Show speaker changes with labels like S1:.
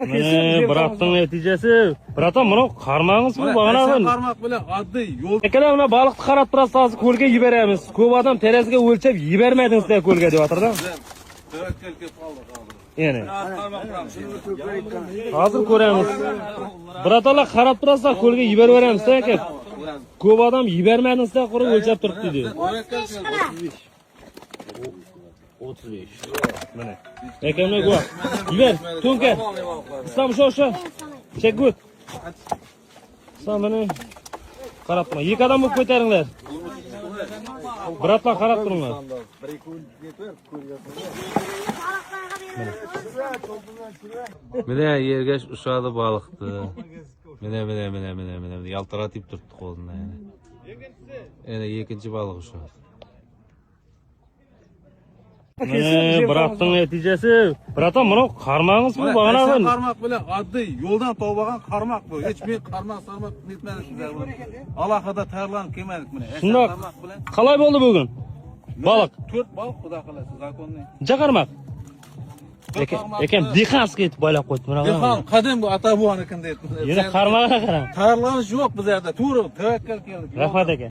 S1: Bir haftanın neticesi. Bratan bunu qarmağınız bu bag'anag'i.
S2: Qarmoq bilan oddiy yo'l.
S1: Akalar buni baliqni qarab turasiz, hozir ko'lga yiberamiz. Ko'p odam teraziga o'lchab yibermadingizlar ko'lga deyapti-da.
S2: Tavakkal kelib qoldi.
S1: Ya'ni hozir ko'ramiz. Bratalar qarab turasizlar, ko'lga yiberamiz aka. Ko'p odam yibermadingizlar, qurib o'lchab turibdi dedi. 35. Mana. Akamlar guvoh. Yiber, to'nka. Islom shu. Chekgut. Islom mana qarab turing. Yek odam bo'lib ko'taringlar. Bratlar qarab turinglar. Mana yergash ushadi baliqni. Mana yaltiratib turibdi qo'lini. Yana ikkinchi baliq ushadi. Bir haftanın neticesi. Bratan bunu qarmağınız bu bag'anag'i.
S2: Qarmoq bilan oddiy yo'ldan topib olgan qarmoq bu. Hech men qarmoq netmadik sizlar buni. Alohida tayyorlanib kelmadik mana.
S1: Shunda qalay bo'ldi bugun? Baliq.
S2: 4 baliq xudo qalasa zakonniy.
S1: Jaqarmaq. Ekan dexanskiy etib boylab qo'ydi mana.
S2: Dehqon qadim bu ata buvaniki deb.
S1: Yana qarmag'a qarang.
S2: Tayyorlanish yo'q bizlarda. To'g'ri, tavakkal keldik.
S1: Rahmat aka.